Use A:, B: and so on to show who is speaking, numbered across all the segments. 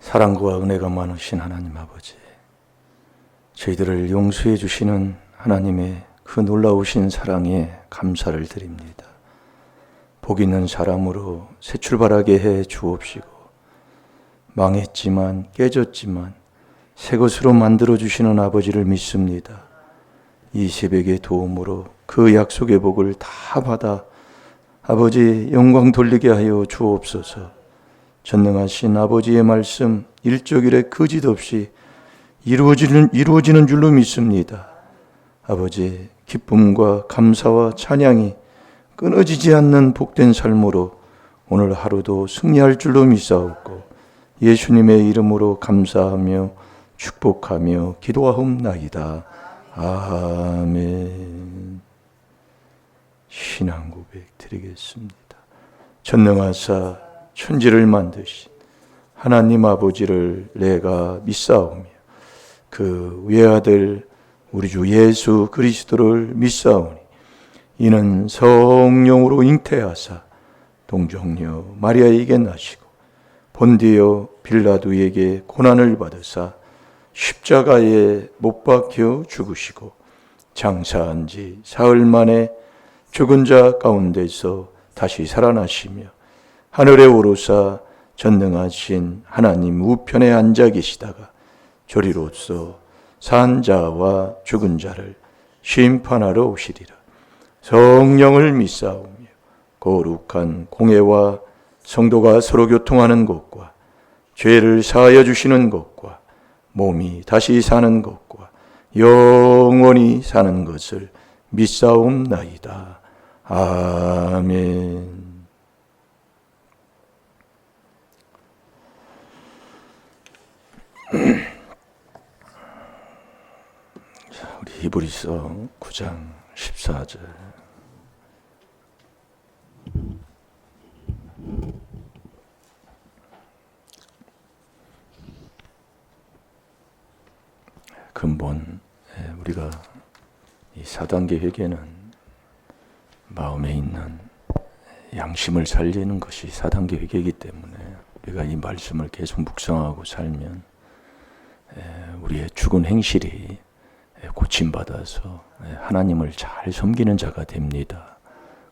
A: 사랑과 은혜가 많으신 하나님 아버지, 저희들을 용서해 주시는 하나님의 그 놀라우신 사랑에 감사를 드립니다. 복 있는 사람으로 새 출발하게 해 주옵시고, 망했지만 깨졌지만 새 것으로 만들어 주시는 아버지를 믿습니다. 이 새벽의 도움으로 그 약속의 복을 다 받아 아버지 영광 돌리게 하여 주옵소서. 전능하신 아버지의 말씀 일적일에 거짓 없이 이루어지는 줄로 믿습니다. 아버지, 기쁨과 감사와 찬양이 끊어지지 않는 복된 삶으로 오늘 하루도 승리할 줄로 믿사옵고, 예수님의 이름으로 감사하며 축복하며 기도하옵나이다. 아멘. 신앙 고백 드리겠습니다. 전능하사 천지를 만드신 하나님 아버지를 내가 믿사오며 그 외아들 우리 주 예수 그리스도를 믿사오니 이는 성령으로 잉태하사 동정녀 마리아에게 나시고 본디오 빌라도에게 고난을 받으사 십자가에 못 박혀 죽으시고 장사한 지 사흘 만에 죽은 자 가운데서 다시 살아나시며 하늘에 오르사 전능하신 하나님 우편에 앉아 계시다가 저리로서 산 자와 죽은 자를 심판하러 오시리라. 성령을 믿사오며 거룩한 공회와 성도가 서로 교통하는 것과 죄를 사하여 주시는 것과 몸이 다시 사는 것과 영원히 사는 것을 믿사옵나이다. 아멘. 우리 히브리서 9장 14절. 근본 우리가 이 4단계 회개는 마음에 있는 양심을 살리는 것이 4단계 회개이기 때문에 우리가 이 말씀을 계속 묵상하고 살면 우리의 죽은 행실이 고침받아서 하나님을 잘 섬기는 자가 됩니다.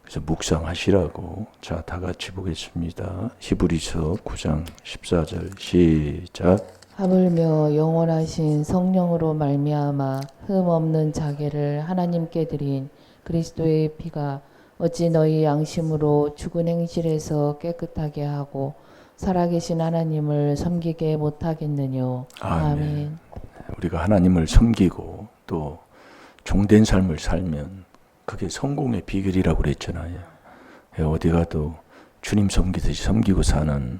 A: 그래서 묵상하시라고. 자, 다 같이 보겠습니다. 히브리서 9장 14절 시작.
B: 하물며 영원하신 성령으로 말미암아 흠 없는 자기를 하나님께 드린 그리스도의 피가 어찌 너희 양심으로 죽은 행실에서 깨끗하게 하고 살아계신 하나님을 섬기게 못하겠느뇨. 아멘.
A: 우리가 하나님을 섬기고 또 종된 삶을 살면 그게 성공의 비결이라고 그랬잖아요. 어디 가도 주님 섬기듯이 섬기고 사는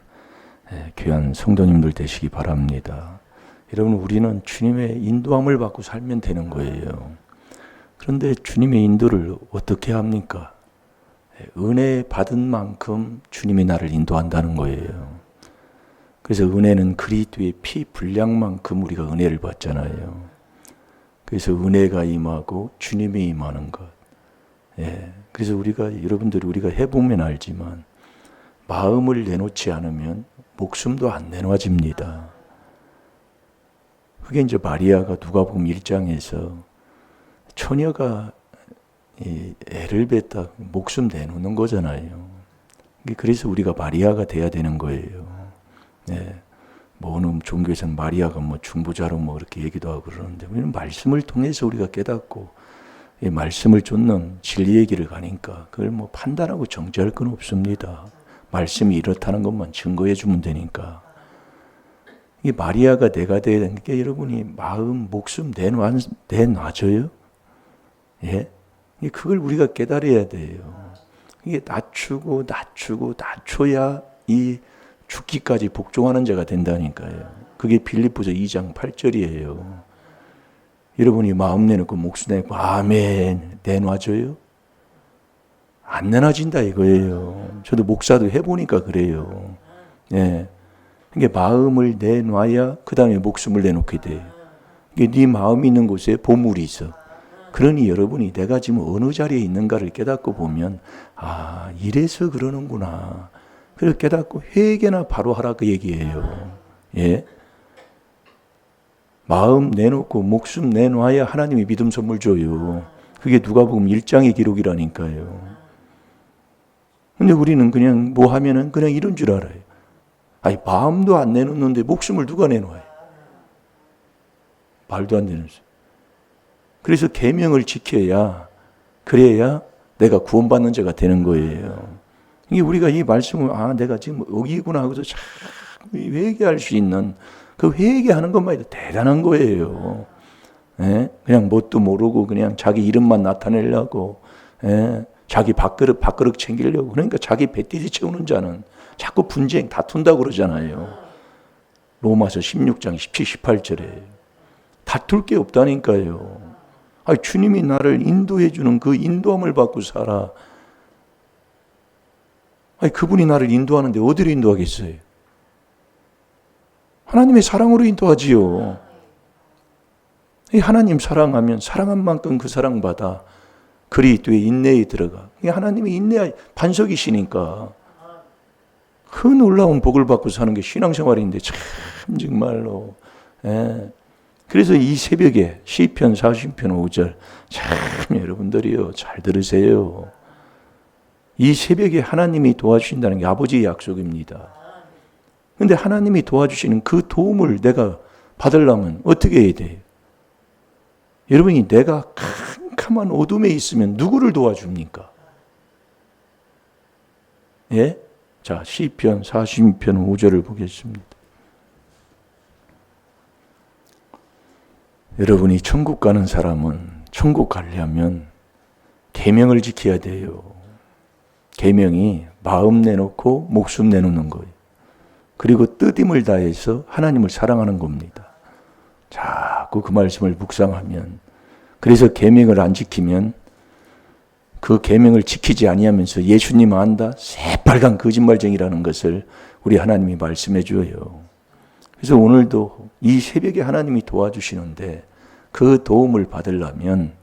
A: 귀한 성도님들 되시기 바랍니다. 여러분, 우리는 주님의 인도함을 받고 살면 되는 거예요. 그런데 주님의 인도를 어떻게 합니까? 은혜 받은 만큼 주님이 나를 인도한다는 거예요. 그래서 은혜는 그리스도의 피 분량만큼 우리가 은혜를 받잖아요. 그래서 은혜가 임하고 주님이 임하는 것. 그래서 여러분들이 우리가 해보면 알지만 마음을 내놓지 않으면 목숨도 안 내놓아집니다. 그게 이제 마리아가 누가복음 1장에서 처녀가 애를 뱉다 목숨 내놓는 거잖아요. 그래서 우리가 마리아가 돼야 되는 거예요. 뭐 어느 종교에서는 마리아가 중보자로 이렇게 얘기도 하고 그러는데, 우리는 말씀을 통해서 우리가 깨닫고 이 말씀을 쫓는 진리의 길을 가니까 그걸 판단하고 정죄할 건 없습니다. 말씀이 이렇다는 것만 증거해 주면 되니까. 이 마리아가 내가 돼야 되는 게, 여러분이 마음, 목숨 내놔줘요? 그걸 우리가 깨달아야 돼요. 이게 낮춰야 이 죽기까지 복종하는 자가 된다니까요. 그게 빌립보서 2장 8절이에요. 여러분이 마음 내놓고 목숨 내놓고 아멘 내놔줘요? 안 내놔진다 이거예요. 저도 목사도 해보니까 그래요. 이게 마음을 내놔야 그 다음에 목숨을 내놓게 돼요. 이게 네 마음이 있는 곳에 보물이 있어. 그러니 여러분이 내가 지금 어느 자리에 있는가를 깨닫고 보면, 이래서 그러는구나. 그걸 깨닫고 회개나 바로 하라 그 얘기예요. 예? 마음 내놓고 목숨 내놔야 하나님이 믿음 선물 줘요. 그게 누가복음 1장의 기록이라니까요. 근데 우리는 그냥 뭐 하면은 그냥 이런 줄 알아요. 아니, 마음도 안 내놓는데 목숨을 누가 내놔요? 말도 안 되는 소리. 그래서 계명을 지켜야, 그래야 내가 구원받는 자가 되는 거예요. 이게 우리가 이 말씀을, 내가 지금 어기구나 하고서 참 회개할 수 있는 그 회개하는 것만 해도 대단한 거예요. 예? 그냥 뭣도 모르고 그냥 자기 이름만 나타내려고, 예? 자기 밥그릇 챙기려고. 그러니까 자기 배띠지 채우는 자는 자꾸 분쟁 다툰다고 그러잖아요. 로마서 16장 17, 18절에. 다툴 게 없다니까요. 아니, 주님이 나를 인도해 주는 그 인도함을 받고 살아. 아니, 그분이 나를 인도하는데 어디로 인도하겠어요? 하나님의 사랑으로 인도하지요. 하나님 사랑하면 사랑한 만큼 그 사랑받아 그리스도의 인내에 들어가. 하나님이 인내 반석이시니까 그 놀라운 복을 받고 사는 게 신앙생활인데 참 정말로. 예. 그래서 이 새벽에 시편 40편 5절 참 여러분들이요 잘 들으세요. 이 새벽에 하나님이 도와주신다는 게 아버지의 약속입니다. 근데 하나님이 도와주시는 그 도움을 내가 받으려면 어떻게 해야 돼요? 여러분이 내가 캄캄한 어둠에 있으면 누구를 도와줍니까? 예? 자, 시편 40편 5절을 보겠습니다. 여러분이 천국 가는 사람은 천국 가려면 계명을 지켜야 돼요. 계명이 마음 내놓고 목숨 내놓는 거예요. 그리고 뜻임을 다해서 하나님을 사랑하는 겁니다. 자꾸 그 말씀을 묵상하면, 그래서 계명을 안 지키면, 그 계명을 지키지 아니하면서 예수님 안다? 새빨간 거짓말쟁이라는 것을 우리 하나님이 말씀해 줘요. 그래서 오늘도 이 새벽에 하나님이 도와주시는데 그 도움을 받으려면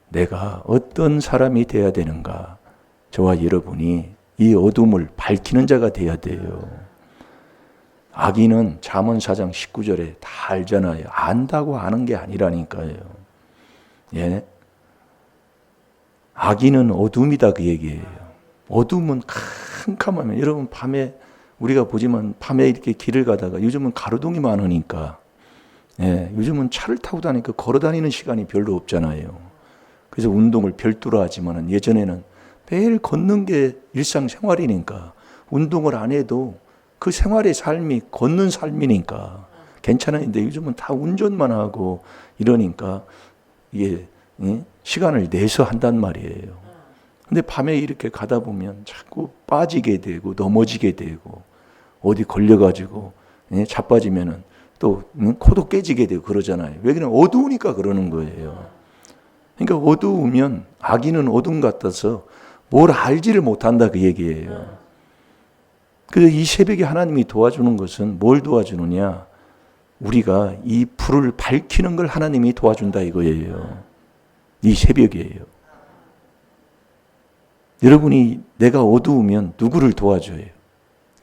A: 내가 어떤 사람이 돼야 되는가? 저와 여러분이 이 어둠을 밝히는 자가 돼야 돼요. 악인은 잠언 4장 19절에 다 알잖아요. 안다고 아는 게 아니라니까요. 예? 악인은 어둠이다 그 얘기예요. 어둠은 캄캄하면, 여러분 밤에 우리가 보지만 밤에 이렇게 길을 가다가 요즘은 가로등이 많으니까, 예, 요즘은 차를 타고 다니니까 걸어 다니는 시간이 별로 없잖아요. 그래서 운동을 별도로 하지만 예전에는 매일 걷는 게 일상생활이니까 운동을 안 해도 그 생활의 삶이 걷는 삶이니까 괜찮았는데 요즘은 다 운전만 하고 이러니까 이게 시간을 내서 한단 말이에요. 근데 밤에 이렇게 가다 보면 자꾸 빠지게 되고 넘어지게 되고 어디 걸려가지고 자빠지면은 또 코도 깨지게 되고 그러잖아요. 왜 그러냐? 어두우니까 그러는 거예요. 그러니까 어두우면 악인은 어둠 같아서 뭘 알지를 못한다 그 얘기예요. 그래서 이 새벽에 하나님이 도와주는 것은 뭘 도와주느냐? 우리가 이 불을 밝히는 걸 하나님이 도와준다 이거예요. 이 새벽이에요. 여러분이 내가 어두우면 누구를 도와줘요?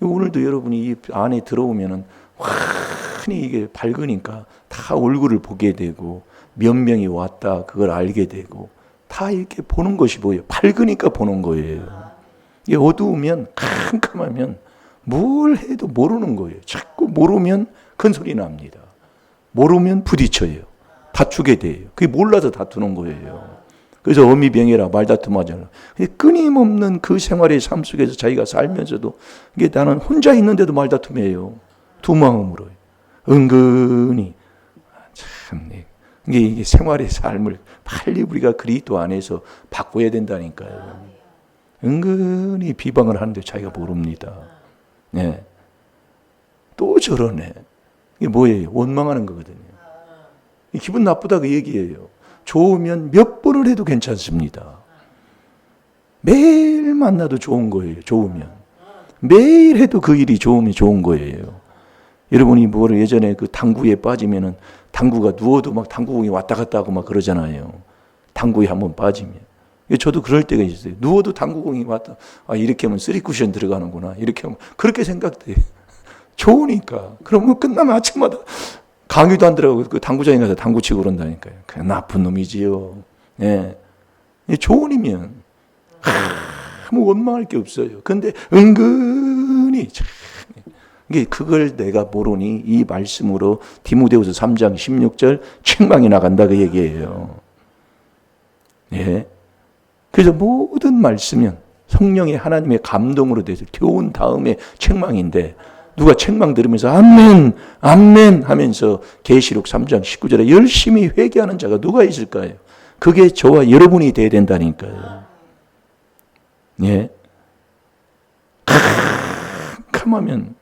A: 오늘도 여러분이 이 안에 들어오면은 환히 이게 밝으니까 다 얼굴을 보게 되고 몇 명이 왔다 그걸 알게 되고 다 이렇게 보는 것이 보여요. 밝으니까 보는 거예요. 이게 어두우면 캄캄하면 뭘 해도 모르는 거예요. 자꾸 모르면 큰 소리 납니다. 모르면 부딪혀요. 다투게 돼요. 그게 몰라서 다투는 거예요. 그래서 어미병이라 말다툼하잖아요. 끊임없는 그 생활의 삶 속에서 자기가 살면서도 이게 나는 혼자 있는데도 말다툼해요. 두 마음으로. 은근히. 참, 이게 생활의 삶을 빨리 우리가 그리스도 안에서 바꿔야 된다니까요. 은근히 비방을 하는데 자기가 모릅니다. 네. 또 저러네. 이게 뭐예요? 원망하는 거거든요. 기분 나쁘다 그 얘기예요. 좋으면 몇 번을 해도 괜찮습니다. 매일 만나도 좋은 거예요. 좋으면. 매일 해도 그 일이 좋으면 좋은 거예요. 여러분이 뭐를 예전에 그 당구에 빠지면은 당구가 누워도 막 당구공이 왔다 갔다 하고 막 그러잖아요. 당구에 한번 빠지면. 저도 그럴 때가 있어요. 누워도 당구공이 왔다. 이렇게 하면 쓰리 쿠션 들어가는구나. 이렇게 하면 그렇게 생각돼요. 좋으니까. 그러면 끝나면 아침마다 강의도 안 들어가고 그 당구장에 가서 당구 치고 그런다니까요. 그 나쁜 놈이지요. 예. 좋으면 아무 원망할 게 없어요. 근데 은근히 이게 그걸 내가 모르니 이 말씀으로 디모데후서 3장 16절 책망이 나간다 그 얘기예요. 예. 그래서 모든 말씀은 성령의 하나님의 감동으로 돼서 교훈 다음에 책망인데 누가 책망 들으면서 아멘 아멘 하면서 계시록 3장 19절에 열심히 회개하는 자가 누가 있을까요? 그게 저와 여러분이 돼야 된다니까요. 예. 캄캄하면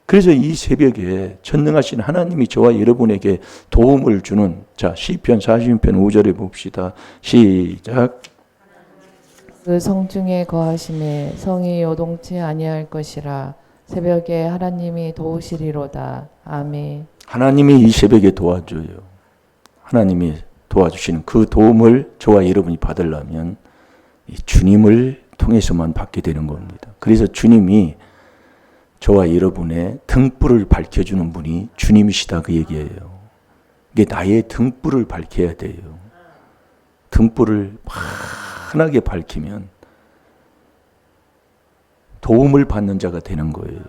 A: 그래서 이 새벽에 전능하신 하나님이 저와 여러분에게 도움을 주는 자 시편 40편 5절에 봅시다. 시작.
B: 그 성중에 거하심에 성이 요동치 아니할 것이라. 새벽에 하나님이 도우시리로다. 아멘.
A: 하나님이 이 새벽에 도와줘요. 하나님이 도와주시는 그 도움을 저와 여러분이 받으려면 이 주님을 통해서만 받게 되는 겁니다. 그래서 주님이 저와 여러분의 등불을 밝혀주는 분이 주님이시다 그 얘기예요. 이게 나의 등불을 밝혀야 돼요. 등불을 환하게 밝히면 도움을 받는 자가 되는 거예요.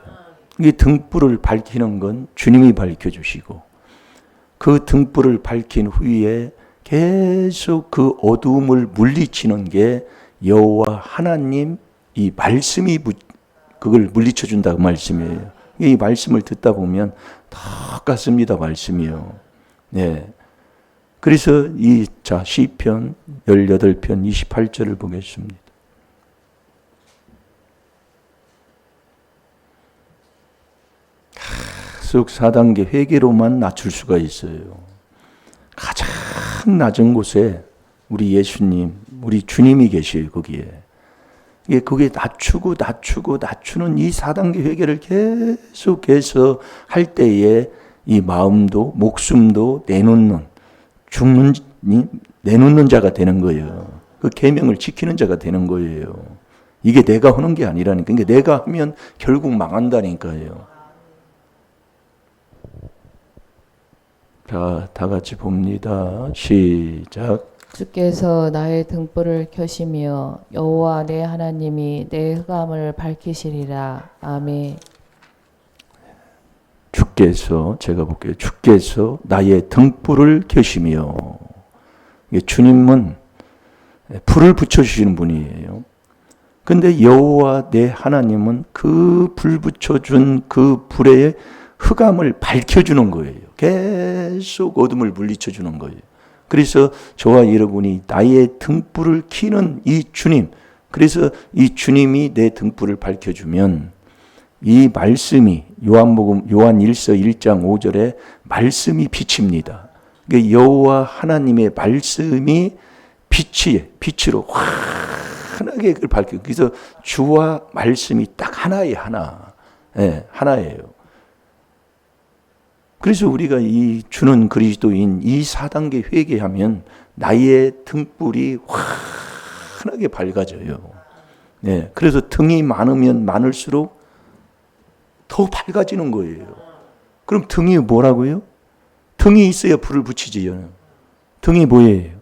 A: 이게 등불을 밝히는 건 주님이 밝혀주시고 그 등불을 밝힌 후에 계속 그 어두움을 물리치는 게 여호와 하나님 이 말씀이 그걸 물리쳐 준다고 말씀이에요. 이 말씀을 듣다 보면 똑같습니다. 말씀이요. 네. 그래서 이 시편 18편 28절을 보겠습니다. 계속 4단계 회개로만 낮출 수가 있어요. 가장 낮은 곳에 우리 예수님, 우리 주님이 계셔요. 거기에. 그게 낮추는 이 4단계 회개를 계속해서 할 때에 이 마음도 목숨도 내놓는 자가 되는 거예요. 그 계명을 지키는 자가 되는 거예요. 이게 내가 하는 게 아니라니까. 그러니까 내가 하면 결국 망한다니까요. 자, 다 같이 봅니다. 시작.
B: 주께서 나의 등불을 켜시며 여호와 내 하나님이 내 흑암을 밝히시리라. 아멘.
A: 주께서 제가 볼게요. 주께서 나의 등불을 켜시며 주님은 불을 붙여주시는 분이에요. 근데 여호와 내 하나님은 그 불 붙여준 그 불의 흑암을 밝혀주는 거예요. 계속 어둠을 물리쳐주는 거예요. 그래서 저와 여러분이 나의 등불을 켜는 이 주님, 그래서 이 주님이 내 등불을 밝혀주면 이 말씀이 요한 1서 1장 5절에 말씀이 빛입니다. 그러니까 여호와 하나님의 말씀이 빛으로 환하게 그걸 밝혀. 그래서 주와 말씀이 딱 하나예요. 하나예요. 그래서 우리가 이 주는 그리스도인 이 4단계 회개하면 나의 등불이 환하게 밝아져요. 네, 그래서 등이 많으면 많을수록 더 밝아지는 거예요. 그럼 등이 뭐라고요? 등이 있어야 불을 붙이지요. 등이 뭐예요?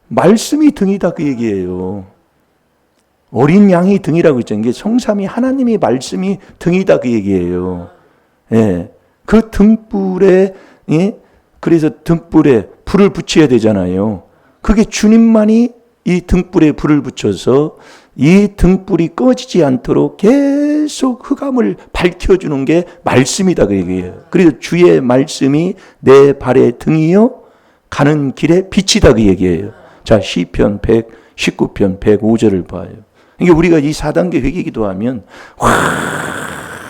A: 말씀이 등이다 그 얘기예요. 어린 양이 등이라고 했잖아요. 이게 성삼위 하나님의 말씀이 등이다 그 얘기예요. 예. 그 등불에, 예? 그래서 등불에 불을 붙여야 되잖아요. 그게 주님만이 이 등불에 불을 붙여서 이 등불이 꺼지지 않도록 계속 흑암을 밝혀주는 게 말씀이다 그 얘기예요. 그래서 주의 말씀이 내 발의 등이요 가는 길에 빛이다 그 얘기예요. 자, 시편 119편 105절을 봐요. 그러니까 우리가 이 4단계 회개기도 하면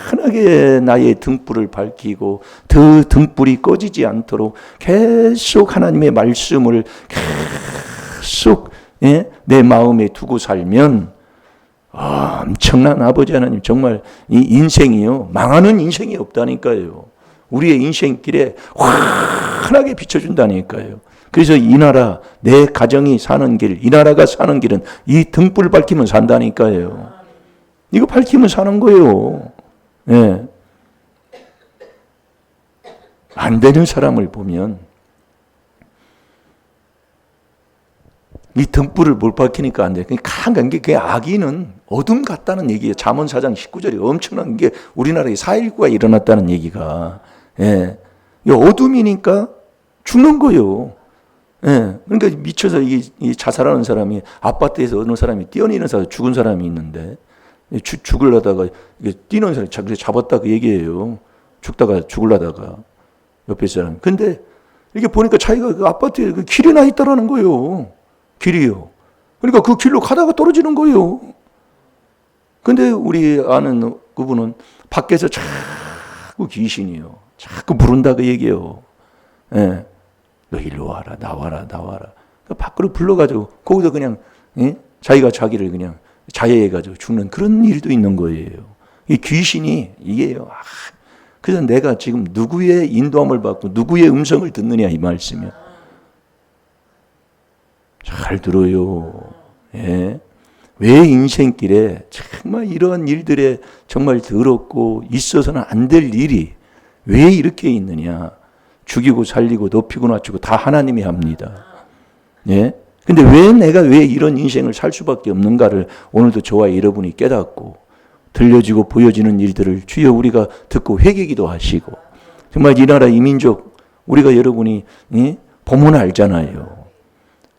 A: 환하게 나의 등불을 밝히고 그 등불이 꺼지지 않도록 계속 하나님의 말씀을 계속 내 마음에 두고 살면 엄청난 아버지 하나님 정말 이 인생이요 망하는 인생이 없다니까요. 우리의 인생길에 환하게 비춰준다니까요. 그래서 이 나라 내 가정이 사는 길, 이 나라가 사는 길은 이 등불 밝히면 산다니까요. 이거 밝히면 사는 거예요. 예. 안 되는 사람을 보면 이 등불을 못 밝히니까 안 돼. 그러니까 그 악인은 어둠 같다는 얘기예요. 잠언 4장 19절이 엄청난 게 우리나라에 4.19가 일어났다는 얘기가. 예. 이 어둠이니까 죽는 거예요. 예. 그러니까 미쳐서 이 자살하는 사람이 아파트에서 어느 사람이 뛰어내려서 죽은 사람이 있는데 죽으려다가 뛰는 사람이 잡았다 그 얘기예요. 죽다가 죽으려다가 옆에 사람. 근데 이렇게 보니까 자기가 그 아파트에 그 길에 나 있다라는 거예요. 길이요. 그러니까 그 길로 가다가 떨어지는 거예요. 근데 우리 아는 그분은 밖에서 자꾸 귀신이요. 자꾸 부른다 그 얘기예요. 예. 너 일로 와라, 나와라. 그 밖으로 불러가지고 거기서 그냥 자기가 자기를 그냥 자해해가지고 죽는 그런 일도 있는 거예요. 이 귀신이 이게요. 그래서 내가 지금 누구의 인도함을 받고 누구의 음성을 듣느냐 이 말씀이요. 잘 들어요. 예. 왜 인생길에 정말 이런 일들에 정말 더럽고 있어서는 안 될 일이 왜 이렇게 있느냐. 죽이고 살리고 높이고 낮추고 다 하나님이 합니다. 예. 근데 왜 이런 인생을 살 수밖에 없는가를 오늘도 저와 여러분이 깨닫고 들려지고 보여지는 일들을 주여 우리가 듣고 회개기도 하시고 정말 이 나라 이 민족 우리가 여러분이 보면 알잖아요.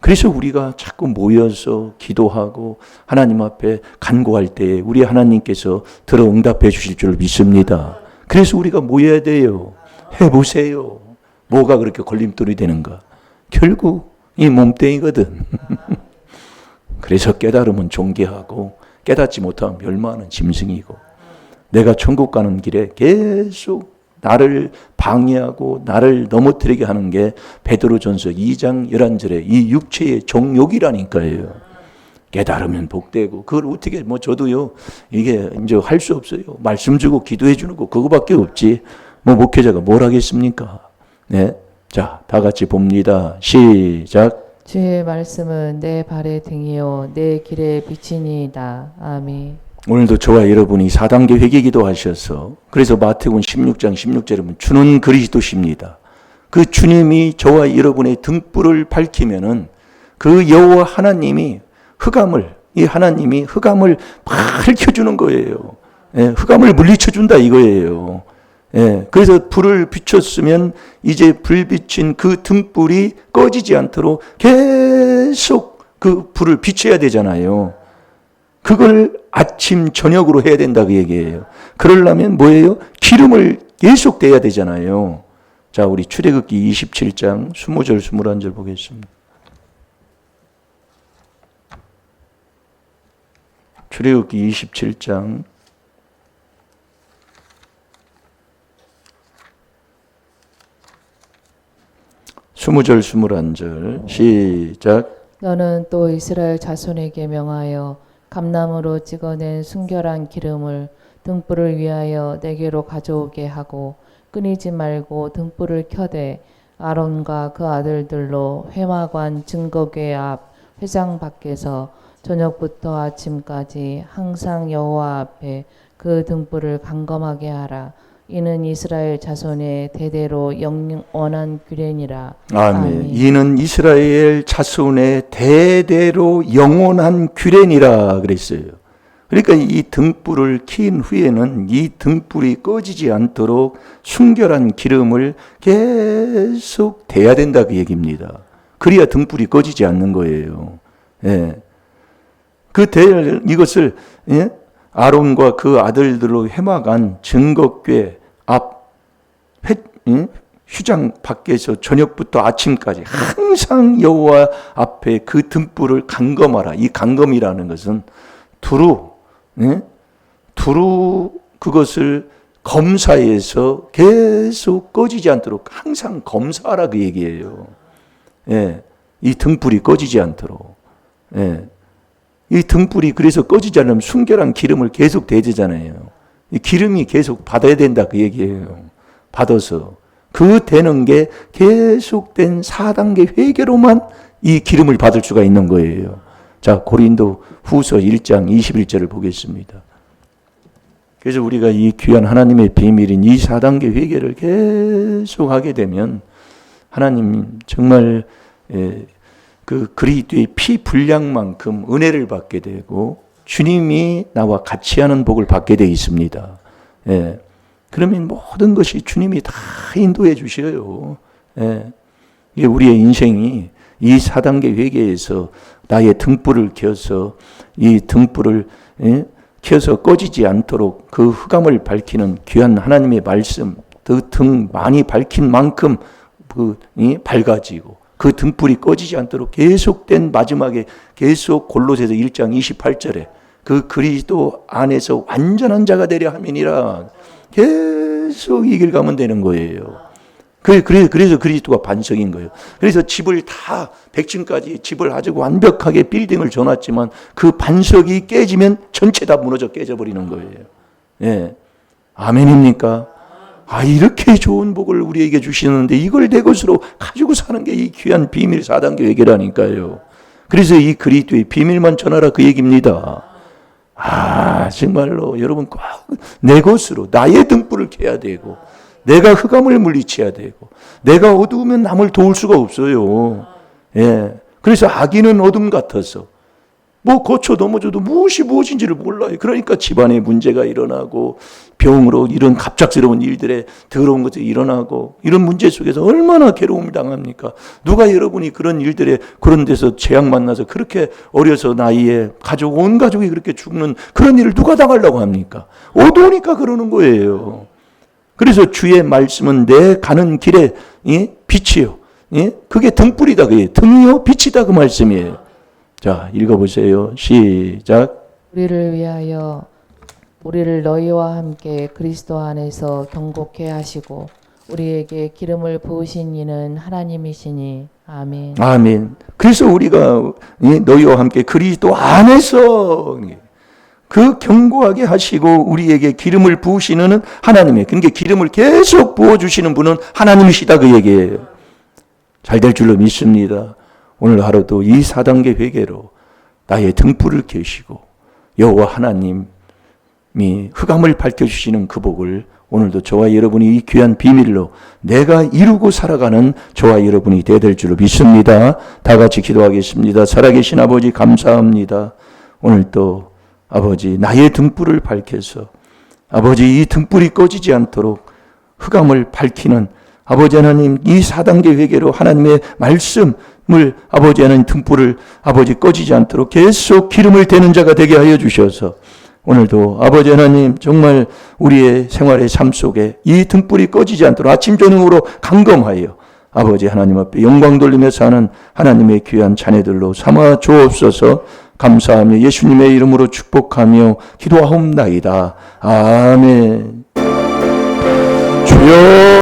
A: 그래서 우리가 자꾸 모여서 기도하고 하나님 앞에 간구할 때 우리 하나님께서 들어 응답해 주실 줄 믿습니다. 그래서 우리가 모여야 돼요. 해보세요. 뭐가 그렇게 걸림돌이 되는가? 결국 이 몸뚱이거든. 그래서 깨달으면 존귀하고 깨닫지 못하면 멸망하는 짐승이고 내가 천국 가는 길에 계속 나를 방해하고 나를 넘어뜨리게 하는 게 베드로전서 2장 11절에 이 육체의 정욕이라니까요. 깨달으면 복되고 그걸 어떻게 저도요 이게 이제 할 수 없어요. 말씀 주고 기도해 주는 거 그거밖에 없지. 목회자가 뭘 하겠습니까? 네, 자, 다 같이 봅니다. 시작.
B: 주의 말씀은 내 발의 등이요 내 길의 빛이니이다. 아멘.
A: 오늘도 저와 여러분이 4단계 회개기도 하셔서 그래서 마태복음 16장 16절에 보면 주는 그리스도십니다. 그 주님이 저와 여러분의 등불을 밝히면은 그 여호와 하나님이 흑암을 밝혀주는 거예요. 예, 흑암을 물리쳐준다 이거예요. 예, 그래서 불을 비췄으면 이제 불 비친 그 등불이 꺼지지 않도록 계속 그 불을 비춰야 되잖아요. 그걸 아침 저녁으로 해야 된다 그 얘기예요. 그러려면 뭐예요? 기름을 계속 대야 되잖아요. 자, 우리 출애굽기 27장 20절 21절 보겠습니다. 출애굽기 27장 20절 21절 시작.
B: 너는 또 이스라엘 자손에게 명하여 감나무로 찍어낸 순결한 기름을 등불을 위하여 내게로 가져오게 하고 끊이지 말고 등불을 켜되 아론과 그 아들들로 회막관 증거궤 앞 회장 밖에서 저녁부터 아침까지 항상 여호와 앞에 그 등불을 감검하게 하라. 이는 이스라엘 자손의 대대로 영원한 규례니라.
A: 아멘. 이는 이스라엘 자손의 대대로 영원한 규례니라 그랬어요. 그러니까 이 등불을 킨 후에는 이 등불이 꺼지지 않도록 순결한 기름을 계속 대야 된다 그 얘기입니다. 그래야 등불이 꺼지지 않는 거예요. 예. 이것을 아론과 그 아들들로 회막한 증거궤 앞 휴장 밖에서 저녁부터 아침까지 항상 여호와 앞에 그 등불을 감검하라. 이 감검이라는 것은 두루 그것을 검사해서 계속 꺼지지 않도록 항상 검사하라 그 얘기예요. 예, 이 등불이 꺼지지 않도록. 예. 이 등불이 그래서 꺼지지 않으면 순결한 기름을 계속 대주잖아요. 이 기름이 계속 받아야 된다 그 얘기예요. 받아서 그 되는 게 계속된 4단계 회개로만 이 기름을 받을 수가 있는 거예요. 자, 고린도 후서 1장 21절을 보겠습니다. 그래서 우리가 이 귀한 하나님의 비밀인 이 4단계 회개를 계속 하게 되면 하나님 정말 그 그리스도의 피 분량만큼 은혜를 받게 되고 주님이 나와 같이 하는 복을 받게 되어 있습니다. 예. 그러면 모든 것이 주님이 다 인도해 주셔요. 예. 이게 우리의 인생이 이 4단계 회개에서 나의 등불을 켜서 이 등불을 켜서 꺼지지 않도록 그 흑암을 밝히는 귀한 하나님의 말씀, 그 등 많이 밝힌 만큼 밝아지고 그 등불이 꺼지지 않도록 계속된 마지막에 계속 골로새서 1장 28절에 그 그리스도 안에서 완전한 자가 되려 함이니라 계속 이 길 가면 되는 거예요. 그래서 그리스도가 반석인 거예요. 그래서 집을 다 100층까지 집을 아주 완벽하게 빌딩을 줘놨지만 그 반석이 깨지면 전체 다 무너져 깨져버리는 거예요. 예. 아멘입니까? 이렇게 좋은 복을 우리에게 주시는데 이걸 내 것으로 가지고 사는 게 이 귀한 비밀 4단계 회개라니까요. 그래서 이 그리스도의 비밀만 전하라 그 얘기입니다. 정말로 여러분 꼭 내 것으로 나의 등불을 켜야 되고 내가 흑암을 물리쳐야 되고 내가 어두우면 남을 도울 수가 없어요. 예. 그래서 악인은 어둠 같아서 고쳐 넘어져도 무엇인지를 몰라요. 그러니까 집안에 문제가 일어나고 병으로 이런 갑작스러운 일들에 더러운 것들이 일어나고 이런 문제 속에서 얼마나 괴로움을 당합니까? 누가 여러분이 그런 일들에 그런 데서 재앙 만나서 그렇게 어려서 나이에 온 가족이 그렇게 죽는 그런 일을 누가 당하려고 합니까? 어두우니까 그러는 거예요. 그래서 주의 말씀은 내 가는 길에 빛이요. 그게 등불이다. 그게 등이요 빛이다 그 말씀이에요. 자, 읽어보세요. 시작.
B: 우리를 너희와 함께 그리스도 안에서 경고케 하시고 우리에게 기름을 부으신 이는 하나님이시니 아멘.
A: 아멘. 그래서 우리가 너희와 함께 그리스도 안에서 그 경고하게 하시고 우리에게 기름을 부으시는 하나님의 그러니까 기름을 계속 부어주시는 분은 하나님이시다 그 얘기예요. 잘 될 줄로 믿습니다. 오늘 하루도 이 4단계 회개로 나의 등불을 켜시고 여호와 하나님이 흑암을 밝혀주시는 그 복을 오늘도 저와 여러분이 이 귀한 비밀로 내가 이루고 살아가는 저와 여러분이 되어야 될 줄로 믿습니다. 다 같이 기도하겠습니다. 살아계신 아버지 감사합니다. 오늘 또 아버지 나의 등불을 밝혀서 아버지 이 등불이 꺼지지 않도록 흑암을 밝히는 아버지 하나님 이 4단계 회개로 하나님의 말씀을 아버지 하나님 등불을 아버지 꺼지지 않도록 계속 기름을 대는 자가 되게 하여 주셔서 오늘도 아버지 하나님 정말 우리의 생활의 삶 속에 이 등불이 꺼지지 않도록 아침 저녁으로 강검하여 아버지 하나님 앞에 영광 돌리며 사는 하나님의 귀한 자녀들로 삼아 주옵소서. 감사하며 예수님의 이름으로 축복하며 기도하옵나이다. 아멘. 주여